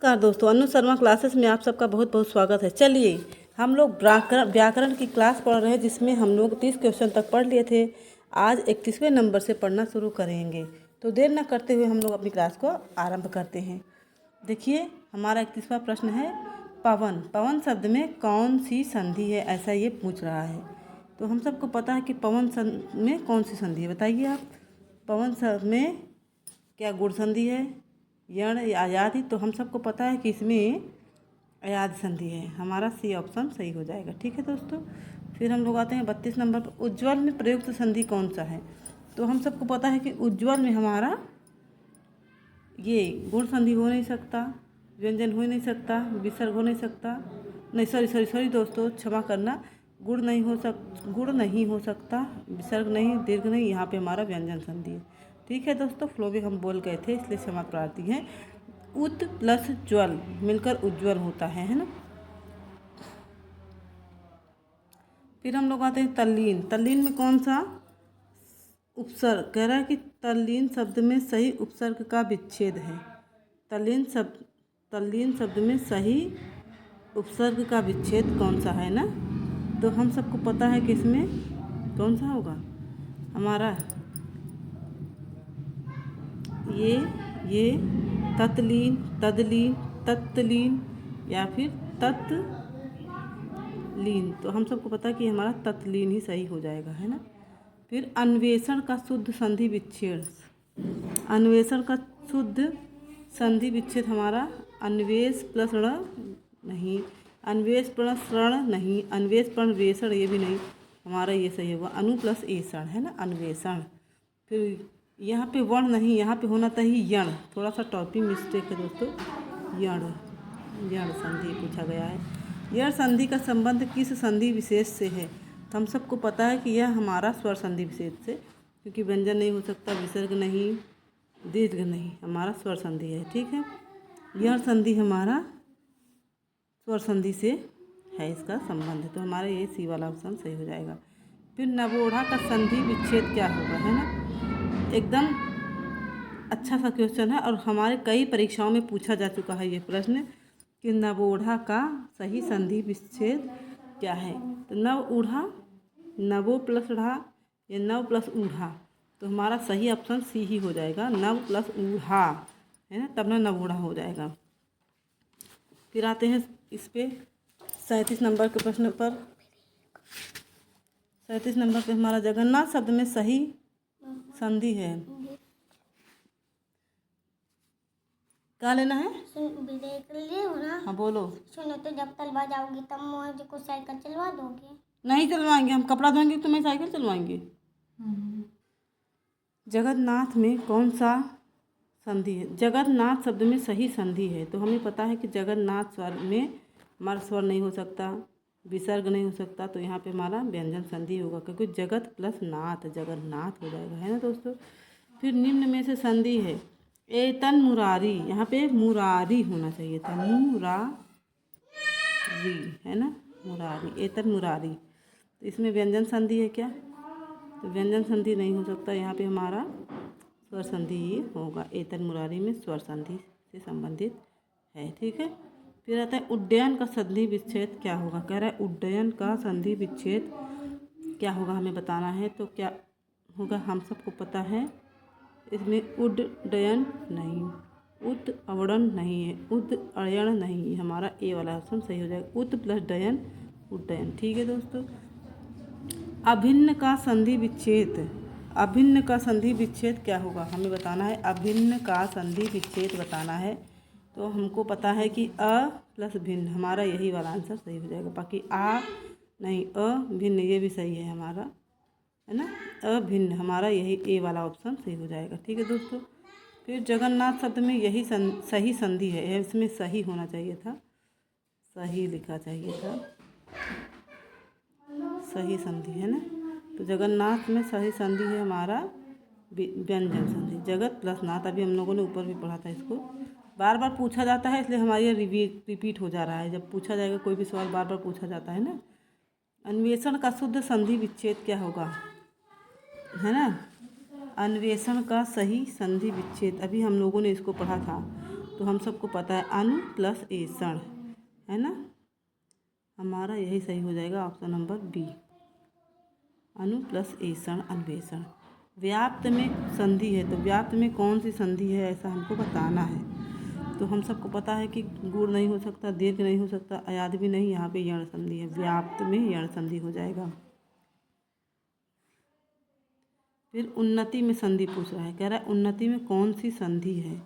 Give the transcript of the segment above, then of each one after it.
नमस्कार दोस्तों, अनु शर्मा क्लासेस में आप सबका बहुत बहुत स्वागत है। चलिए हम लोग व्याकरण की क्लास पढ़ रहे हैं, जिसमें हम लोग 30 क्वेश्चन तक पढ़ लिए थे। आज 31वें नंबर से पढ़ना शुरू करेंगे, तो देर न करते हुए हम लोग अपनी क्लास को आरंभ करते हैं। देखिए, हमारा 31वां प्रश्न है, पवन। पवन शब्द में कौन सी संधि है, ऐसा ये पूछ रहा है। तो हम सबको पता है कि पवन में कौन सी संधि है, बताइए आप। पवन शब्द में क्या गुण संधि है, यण या अयादि? तो हम सबको पता है कि इसमें अयादि संधि है। हमारा सी ऑप्शन सही हो जाएगा। ठीक है दोस्तों, फिर हम लोग आते हैं 32 नंबर पर। उज्ज्वल में प्रयुक्त संधि कौन सा है? तो हम सबको पता है कि उज्ज्वल में हमारा ये गुण संधि हो नहीं सकता, व्यंजन हो नहीं सकता, विसर्ग हो नहीं सकता, नहीं सॉरी दोस्तों, क्षमा करना। गुण नहीं हो सकता, विसर्ग नहीं, दीर्घ नहीं, यहाँ पे हमारा व्यंजन संधि है। ठीक है दोस्तों, फ्लो भी हम बोल गए थे, इसलिए क्षमा प्रार्थी हैं। उत प्लस ज्वल मिलकर उज्ज्वल होता है ना। फिर हम लोग आते हैं तल्लीन। तल्लीन में कौन सा उपसर्ग? कह रहा है कि तल्लीन शब्द में सही उपसर्ग का विच्छेद है। तल्लीन शब्द में सही उपसर्ग का विच्छेद कौन सा है ना। तो हम सबको पता है कि इसमें कौन सा होगा हमारा, ये तत्लीन, तदलीन, तत्लीन या फिर तत्लीन। तो हम सबको पता है कि हमारा तत्लीन ही सही हो जाएगा, है ना। फिर अन्वेषण का शुद्ध संधि विच्छेद। अन्वेषण का शुद्ध संधि विच्छेद हमारा अन्वेष प्लस ण नहीं, अन्वेष प्लस ऋण नहीं, अन्वेष प्लस वेषण ये भी नहीं, हमारा ये सही होगा अनु प्लस एषण, है ना, अन्वेषण। फिर यहाँ पे वर्ण नहीं, यहाँ पे होना चाहिए यण। थोड़ा सा टॉपिक मिस्टेक है दोस्तों, यण संधि पूछा गया है। यण संधि का संबंध किस संधि विशेष से है? तो हम सबको पता है कि यह हमारा स्वर संधि विशेष से, क्योंकि व्यंजन नहीं हो सकता, विसर्ग नहीं, दीर्घ नहीं, हमारा स्वर संधि है। ठीक है, यण संधि हमारा स्वर संधि से है, इसका संबंध है। तो हमारा ये सी वाला ऑप्शन सही हो जाएगा। फिर नवोढ़ा का संधि विच्छेद क्या होगा, है ना। एकदम अच्छा सा क्वेश्चन है और हमारे कई परीक्षाओं में पूछा जा चुका है ये प्रश्न कि नवोढ़ा का सही संधि विच्छेद क्या है। तो नव ऊढ़ा, नवो प्लस ढ़ा या नव प्लस ऊढ़ा, तो हमारा सही ऑप्शन सी ही हो जाएगा, नव प्लस ऊढ़ा, है ना, तब ना नवोढ़ा हो जाएगा। फिर आते हैं इस पे 37 नंबर के प्रश्न पर। 37 नंबर पे हमारा जगन्नाथ शब्द में सही संधि है, क्या लेना है? हाँ बोलो। सुनो, तो जब तलवा जाओगी तब मुझे को साइकिल चलवा दोगे? नहीं चलवाएंगे, हम कपड़ा धोएंगे तो मैं साइकिल चलवाएंगे। जगन्नाथ में कौन सा संधि है? जगन्नाथ शब्द में सही संधि है, तो हमें पता है कि जगन्नाथ स्वर में हमारा स्वर नहीं हो सकता, विसर्ग नहीं हो सकता, तो यहाँ पे हमारा व्यंजन संधि होगा, क्योंकि जगत प्लस नाथ, जगन्नाथ हो जाएगा, है ना दोस्तों। फिर निम्न में से संधि है एतन मुरारी, यहाँ पे मुरारी होना चाहिए था, मुरारी, है ना, मुरारी, एतन मुरारी। तो इसमें व्यंजन संधि है क्या? तो व्यंजन संधि नहीं हो सकता, यहाँ पे हमारा स्वर संधि ही होगा। एतन मुरारी में स्वर संधि से संबंधित है। ठीक है, फिर आता है उड्डयन का संधि विच्छेद क्या होगा। कह रहा है उड्डयन का संधि विच्छेद क्या होगा, हमें बताना है। तो क्या होगा, हम सबको पता है, इसमें उड्डयन नहीं, उत अवड़न नहीं है, उद अयण नहीं, हमारा ए वाला ऑप्शन सही हो जाएगा, उत प्लस डयन उड्डयन। ठीक है दोस्तों, अभिन्न का संधि विच्छेद, अभिन्न का संधि विच्छेद क्या होगा, हमें बताना है। अभिन्न का संधि विच्छेद बताना है, तो हमको पता है कि अ प्लस भिन्न, हमारा यही वाला आंसर सही हो जाएगा। बाकी आ नहीं, अभिन्न ये भी सही है हमारा, है ना, अभिन्न, हमारा यही ए वाला ऑप्शन सही हो जाएगा। ठीक है दोस्तों, फिर जगन्नाथ शब्द में यही सही संधि है, इसमें सही होना चाहिए था, सही लिखा चाहिए था, सही संधि, है ना। तो जगन्नाथ में सही संधि है हमारा व्यंजन संधि, जगत प्लस नाथ। अभी हम लोगों ने ऊपर भी पढ़ा था, इसको बार बार पूछा जाता है, इसलिए हमारी रिपीट हो जा रहा है। जब पूछा जाएगा कोई भी सवाल बार बार पूछा जाता है ना। अन्वेषण का शुद्ध संधि विच्छेद क्या होगा, है ना। अन्वेषण का सही संधि विच्छेद, अभी हम लोगों ने इसको पढ़ा था। तो हम सबको पता है अनु प्लस एषण, है ना। हमारा यही सही हो जाएगा ऑप्शन नंबर बी, अनु प्लस एषण अन्वेषण। व्याप्त में संधि है तो व्याप्त में कौन सी संधि है ऐसा हमको बताना है। तो हम सबको पता है कि गुण नहीं हो सकता, दीर्घ नहीं हो सकता, अयाद भी नहीं, यहाँ पे यण संधि है, व्याप्त में यण संधि हो जाएगा। फिर उन्नति में संधि पूछ रहा है, कह रहा है उन्नति में कौन सी संधि है,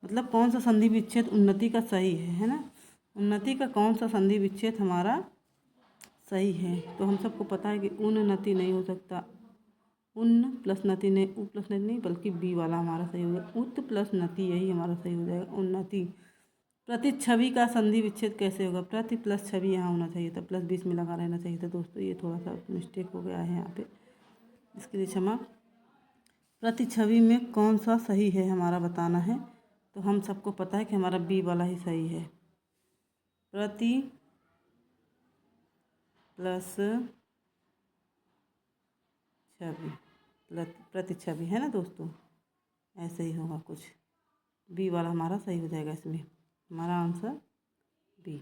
मतलब कौन सा संधि विच्छेद उन्नति का सही है ना। उन्नति का कौन सा संधि विच्छेद हमारा सही है। तो हम सबको पता है कि उन्नति नहीं हो सकता, उन्न प्लस नति नहीं, उ प्लस नति नहीं, बल्कि बी वाला हमारा सही हो जाएगा, उत प्लस नति, यही हमारा सही हो जाएगा उन्नति। प्रतिच्छवि का संधि विच्छेद कैसे होगा, प्रति प्लस छवि यहाँ होना चाहिए था, प्लस 20 में लगा रहना चाहिए था दोस्तों, ये थोड़ा सा मिस्टेक हो गया है यहाँ पे, इसके लिए क्षमा। प्रतिच्छवि में कौन सा सही है हमारा बताना है। तो हम सबको पता है कि हमारा बी वाला ही सही है, प्रति प्लस छवि, प्रतिच्छवि, है ना दोस्तों, ऐसे ही होगा कुछ, बी वाला हमारा सही हो जाएगा। इसमें हमारा आंसर बी,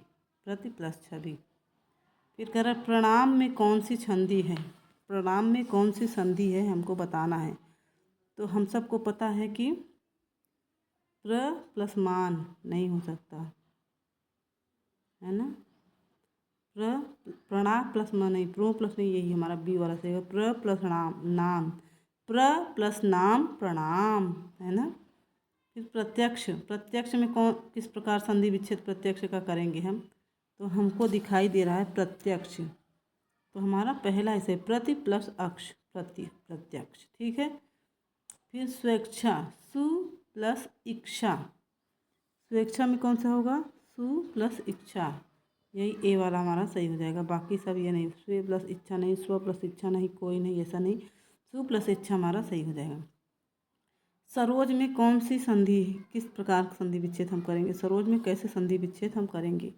प्रति प्लस छवि। फिर कह रहा है प्रणाम में कौन सी संधि है, प्रणाम में कौन सी संधि है हमको बताना है। तो हम सबको पता है कि प्र प्लस मान नहीं हो सकता, है ना, प्रणा प्लस म नहीं, प्रो प्लस नहीं, यही हमारा बी वाला सही है, प्र प्लस नाम नाम, प्र प्लस नाम प्रणाम, है ना। फिर प्रत्यक्ष, प्रत्यक्ष में कौन किस प्रकार संधि विच्छेद प्रत्यक्ष का करेंगे हम। तो हमको दिखाई दे रहा है प्रत्यक्ष, तो हमारा पहला ऐसे प्रति प्लस अक्ष, प्रत्यक्ष, ठीक है। फिर स्वेच्छा, सु प्लस इच्छा, स्वेच्छा में कौन सा होगा, सु प्लस इच्छा, यही ए वाला हमारा सही हो जाएगा। बाकी सब ये नहीं, स्वे प्लस इच्छा नहीं, स्व प्लस इच्छा नहीं, कोई नहीं, ऐसा नहीं, सु प्लस इच्छा हमारा सही हो जाएगा। सरोज में कौन सी संधि, किस प्रकार संधि विच्छेद हम करेंगे, सरोज में कैसे संधि विच्छेद हम करेंगे।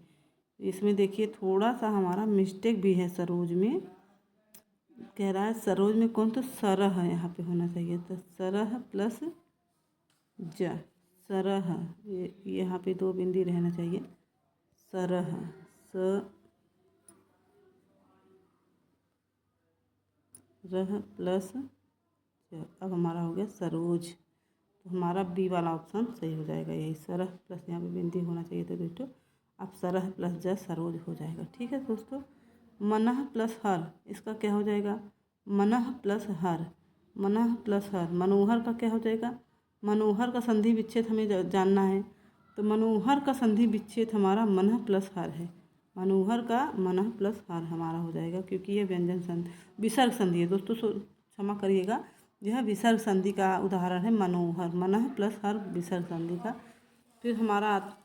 इसमें देखिए थोड़ा सा हमारा मिस्टेक भी है, सरोज में कह रहा है सरोज में कौन, तो सरह यहाँ पे होना चाहिए, तो सरह प्लस ज, सरह, ये यहाँ पे 2 बिंदी रहना चाहिए, सरह, रह प्लस ज, अब हमारा हो गया सरोज। तो हमारा बी वाला ऑप्शन सही हो जाएगा, यही सरह प्लस यहाँ पे बिंदी होना चाहिए था बेटो, अब सरह प्लस ज सरोज हो जाएगा, ठीक है दोस्तों। मनः प्लस हर, इसका क्या हो जाएगा, मनः प्लस हर, मनः प्लस हर, मनोहर का क्या हो जाएगा, मनोहर का संधि विच्छेद हमें जानना है। तो मनोहर का संधि विच्छेद हमारा मनः प्लस हर है, मनोहर का मनः प्लस हर हमारा हो जाएगा, क्योंकि ये व्यंजन संधि विसर्ग संधि है दोस्तों, क्षमा करिएगा, यह विसर्ग संधि का उदाहरण है मनोहर, मनः प्लस हर विसर्ग संधि का। फिर हमारा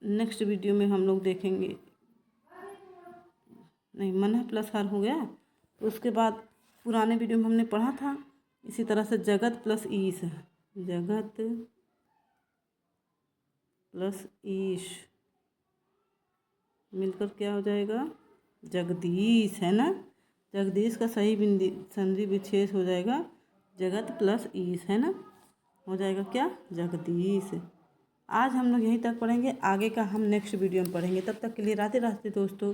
नेक्स्ट वीडियो में हम लोग देखेंगे, नहीं मनः प्लस हर हो गया, तो उसके बाद पुराने वीडियो में हमने पढ़ा था इसी तरह से जगत प्लस ईश, जगत प्लस ईश मिलकर क्या हो जाएगा, जगदीश, है ना। जगदीश का सही बिंदी संधि विच्छेद हो जाएगा जगत प्लस ईश, है ना, हो जाएगा क्या, जगदीश। आज हम लोग यहीं तक पढ़ेंगे, आगे का हम नेक्स्ट वीडियो में पढ़ेंगे। तब तक के लिए राधे राधे दोस्तों।